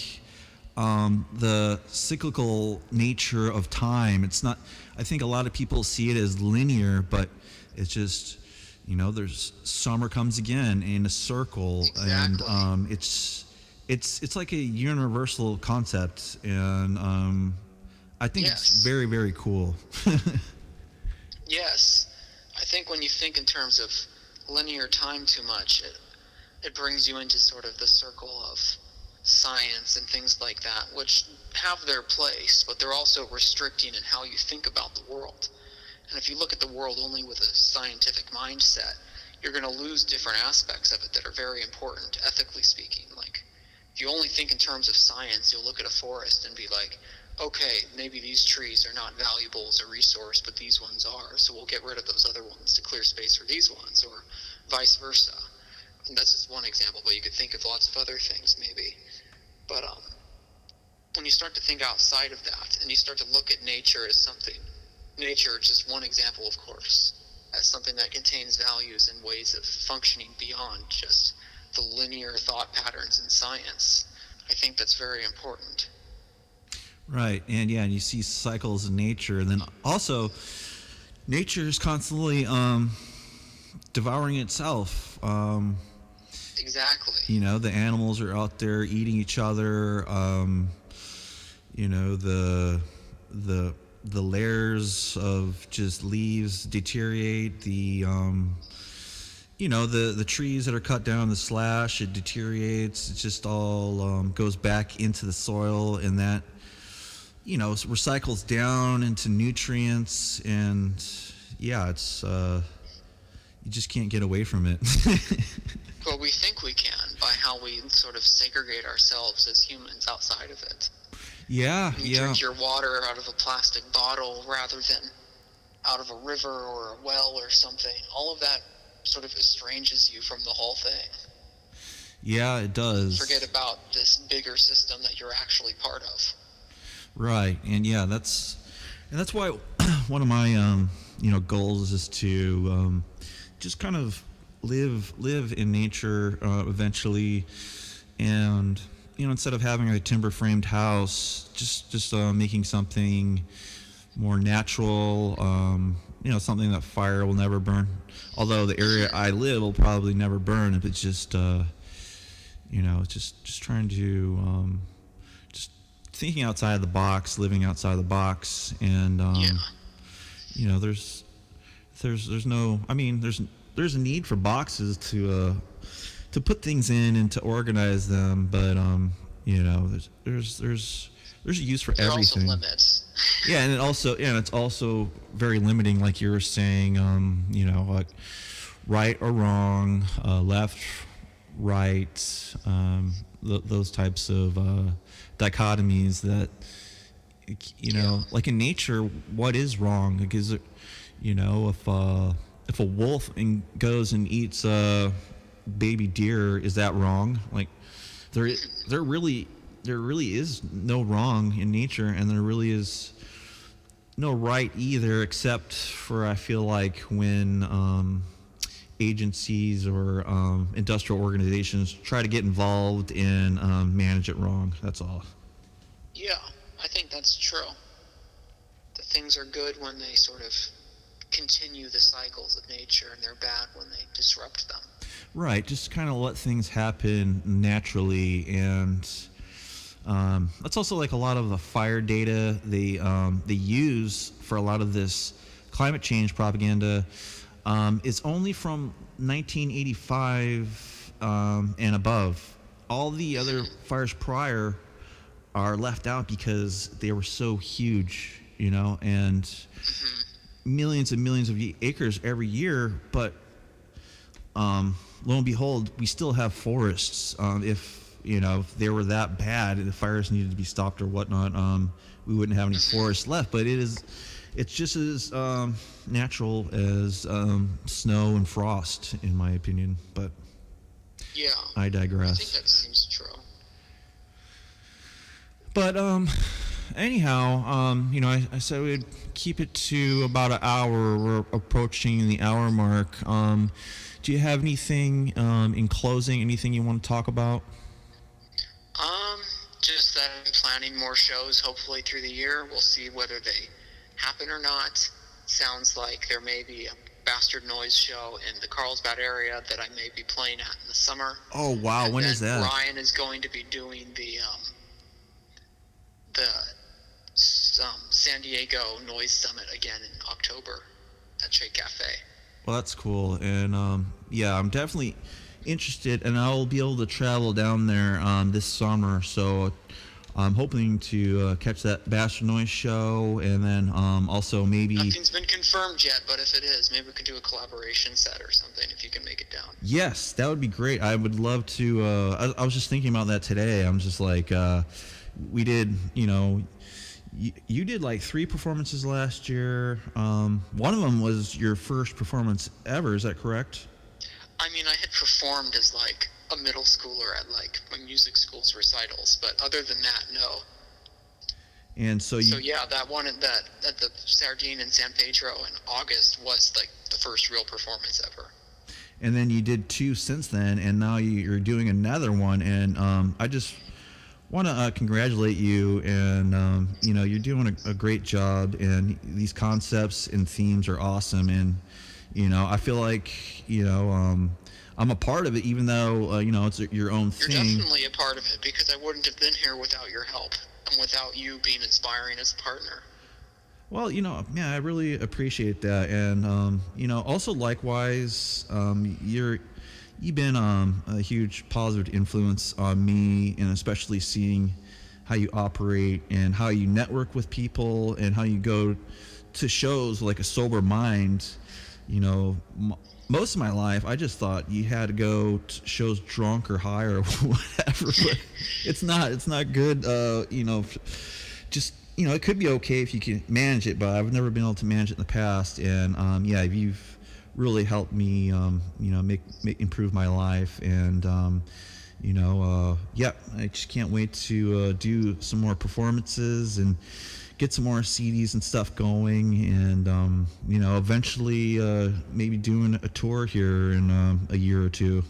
S2: the cyclical nature of time. It's not, I think a lot of people see it as linear, but it's just, there's summer comes again in a circle.
S3: Exactly.
S2: And it's like a universal concept, and I think it's very, very cool.
S3: Yes. I think when you think in terms of linear time too much, it brings you into sort of the circle of science and things like that, which have their place, but they're also restricting in how you think about the world. And if you look at the world only with a scientific mindset, you're going to lose different aspects of it that are very important, ethically speaking. Like, if you only think in terms of science, you'll look at a forest and be like, okay, maybe these trees are not valuable as a resource, but these ones are, so we'll get rid of those other ones to clear space for these ones, or vice versa. And that's just one example, but you could think of lots of other things maybe. But when you start to think outside of that, and you start to look at nature as something, nature is just one example, of course, as something that contains values and ways of functioning beyond just the linear thought patterns in science, I think that's very important.
S2: Right. And and you see cycles in nature, and then also nature is constantly devouring itself.
S3: Exactly.
S2: The animals are out there eating each other. The layers of just leaves deteriorate. The trees that are cut down, the slash, it deteriorates. It just all goes back into the soil, and that recycles down into nutrients, and it's you just can't get away from it.
S3: Well, we think we can by how we sort of segregate ourselves as humans outside of it.
S2: Yeah,
S3: you drink your water out of a plastic bottle rather than out of a river or a well or something. All of that sort of estranges you from the whole thing.
S2: Yeah, it does.
S3: Forget about this bigger system that you're actually part of.
S2: Right, and that's why one of my goals is to just kind of live in nature eventually, and instead of having a timber framed house, just making something more natural, something that fire will never burn. Although the area I live will probably never burn, if it's just just trying to just thinking outside the box, living outside the box, and there's a need for boxes to put things in and to organize them, but there's a use for
S3: there
S2: everything.
S3: There are also limits.
S2: Yeah, and it's also very limiting, like you were saying, like right or wrong, left, right, those types of dichotomies that like in nature, what is wrong? Like, is it, if a wolf goes and eats a baby deer, is that wrong? Like, there really is no wrong in nature, and there really is no right either, except for, I feel like, when agencies or industrial organizations try to get involved and manage it wrong. That's all.
S3: Yeah. I think that's true. That things are good when they sort of continue the cycles of nature, and they're bad when they disrupt them.
S2: Right, just kind of let things happen naturally, and that's also like a lot of the fire data they use for a lot of this climate change propaganda is only from 1985 and above. All the other fires prior are left out because they were so huge, and millions and millions of acres every year, but lo and behold, we still have forests. If they were that bad, the fires needed to be stopped or whatnot, we wouldn't have any forests left. But it's just as natural as snow and frost, in my opinion. But
S3: yeah,
S2: I digress.
S3: I think that seems true.
S2: But anyhow, I said we'd keep it to about an hour. We're approaching the hour mark. Do you have anything in closing? Anything you want to talk about?
S3: Just that I'm planning more shows, hopefully through the year. We'll see whether they happen or not. Sounds like there may be a Bastard Noise show in the Carlsbad area that I may be playing at in the summer.
S2: Oh wow!
S3: And
S2: when is that?
S3: Ryan is going to be doing the San Diego Noise Summit again in October at Shea Cafe.
S2: Well, that's cool, and I'm definitely interested, and I'll be able to travel down there this summer. So I'm hoping to catch that Bastard Noise show, and then also maybe.
S3: Nothing's been confirmed yet, but if it is, maybe we could do a collaboration set or something if you can make it down.
S2: Yes, that would be great. I would love to. I was just thinking about that today. I'm just like, we did, You did like 3 performances last year. One of them was your first performance ever. Is that correct?
S3: I mean, I had performed as like a middle schooler at like my music school's recitals, but other than that, no.
S2: And so
S3: yeah, that one at the Sardine in San Pedro in August was like the first real performance ever.
S2: And then you did 2 since then, and now you're doing another one. And I just want to congratulate you, and you're doing a great job, and these concepts and themes are awesome, and I feel like I'm a part of it, even though it's your own thing.
S3: You're definitely a part of it, because I wouldn't have been here without your help and without you being inspiring as a partner.
S2: Well, I really appreciate that, and also likewise, you've been a huge positive influence on me, and especially seeing how you operate and how you network with people and how you go to shows like a sober mind. Most of my life, I just thought you had to go to shows drunk or high or whatever. But it's not good. Just it could be okay if you can manage it, but I've never been able to manage it in the past. And you've really helped me, make improve my life. And I just can't wait to do some more performances and get some more CDs and stuff going, and eventually maybe doing a tour here in a year or 2.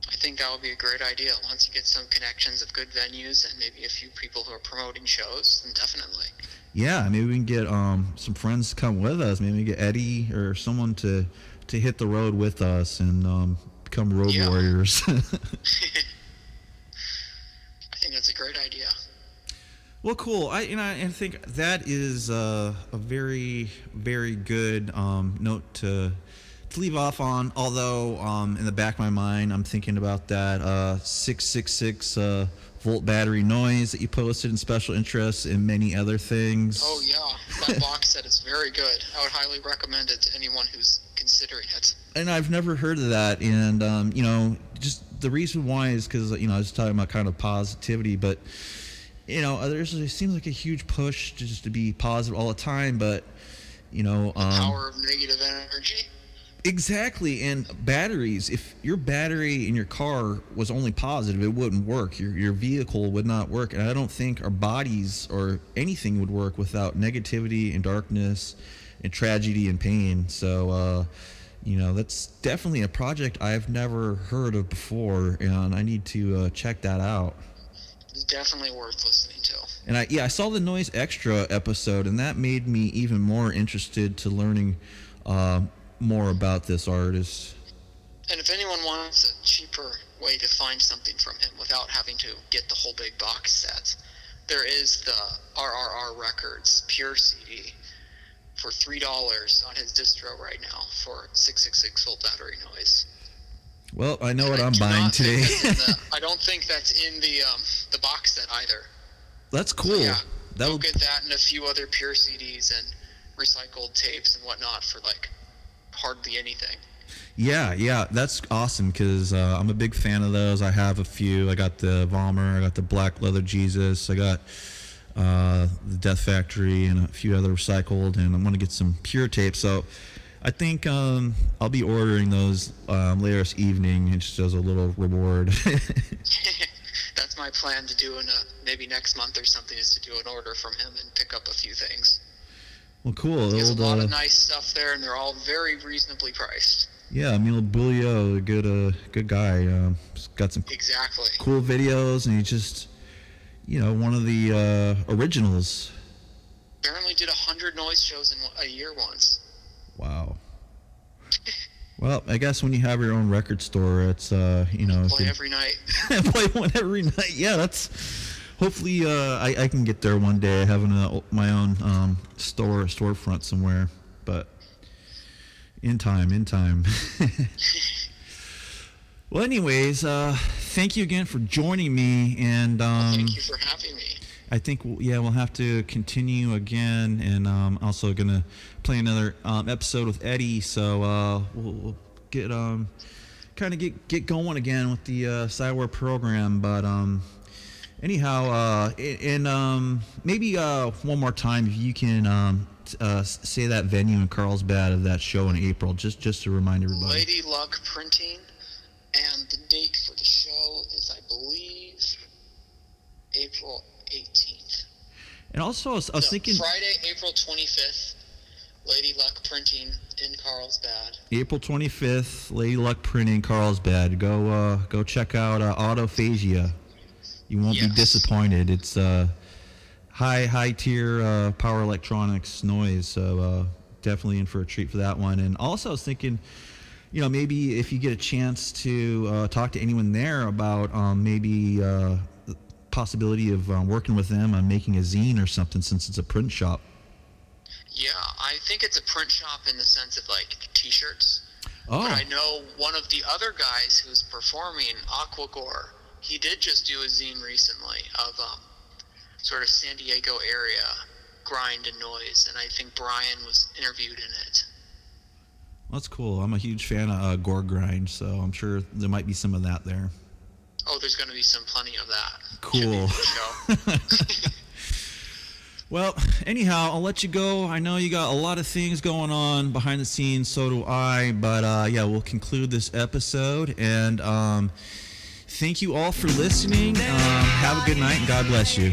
S3: I think that would be a great idea. Once you get some connections of good venues and maybe a few people who are promoting shows, then definitely.
S2: Yeah, maybe we can get some friends to come with us. Maybe we get Eddie or someone to hit the road with us and become road warriors.
S3: I think that's a great idea.
S2: Well, cool. I think that is a very, very good note to leave off on. Although in the back of my mind, I'm thinking about that 666 volt battery noise that you posted in special interests and many other things.
S3: Oh yeah, that box set is very good. I would highly recommend it to anyone who's considering it.
S2: And I've never heard of that, and just the reason why is because I was talking about kind of positivity, but. It seems like a huge push to be positive all the time, but the
S3: power of negative energy.
S2: Exactly, and batteries. If your battery in your car was only positive, it wouldn't work. Your vehicle would not work, and I don't think our bodies or anything would work without negativity and darkness and tragedy and pain. So, that's definitely a project I've never heard of before, and I need to check that out.
S3: It's definitely worth listening to.
S2: And I saw the Noise Extra episode, and that made me even more interested to learning more about this artist.
S3: And if anyone wants a cheaper way to find something from him without having to get the whole big box set, there is the RRR Records Pure CD for $3 on his distro right now for 666 volt battery noise.
S2: Well, I know what I'm buying today.
S3: I don't think that's in the box set either.
S2: That's cool.
S3: So, yeah, go get that and a few other Pure CDs and recycled tapes and whatnot for like hardly anything.
S2: Yeah, that's awesome because I'm a big fan of those. I have a few. I got the Vollmer, I got the Black Leather Jesus, I got the Death Factory, and a few other recycled, and I'm going to get some Pure tapes. So I think I'll be ordering those later this evening, just as a little reward.
S3: That's my plan to do maybe next month or something, is to do an order from him and pick up a few things.
S2: Well, cool.
S3: There's a lot of nice stuff there, and they're all very reasonably priced.
S2: Yeah, Emil Bulio, a good guy. He's got some cool videos, and he's just, one of the originals.
S3: Apparently did 100 noise shows in a year once.
S2: Wow. Well, I guess when you have your own record store, it's
S3: play every night.
S2: Play one every night. Yeah, that's. Hopefully, I can get there one day, having my own storefront somewhere. But in time. Well, anyways, thank you again for joining me, and
S3: thank you for having me.
S2: I think we'll have to continue again, and also gonna play another episode with Eddie. So we'll get kind of get going again with the PSYWAR program. But anyhow, and maybe one more time, if you can say that venue in Carlsbad of that show in April, just to remind everybody.
S3: Lady Luck Printing, and the date for the show is, I believe, April 18th.
S2: And also, I was thinking
S3: Friday, April 25th, Lady Luck Printing in Carlsbad.
S2: April 25th, Lady Luck Printing, Carlsbad. Go check out Auto Phagia. You won't be disappointed. It's high tier power electronics noise. So definitely in for a treat for that one. And also, I was thinking, maybe if you get a chance to talk to anyone there about maybe the possibility of working with them on making a zine or something, since it's a print shop.
S3: Yeah, I think it's a print shop in the sense of like t-shirts.
S2: Oh.
S3: But I know one of the other guys who's performing, Aquagore, he did just do a zine recently of sort of San Diego area grind and noise, and I think Brian was interviewed in it.
S2: That's cool. I'm a huge fan of goregrind, so I'm sure there might be some of that there.
S3: Oh, there's going to be plenty of that.
S2: Cool. Well, anyhow, I'll let you go. I know you got a lot of things going on behind the scenes, so do I. But we'll conclude this episode. And thank you all for listening. Have a good night, and God bless you.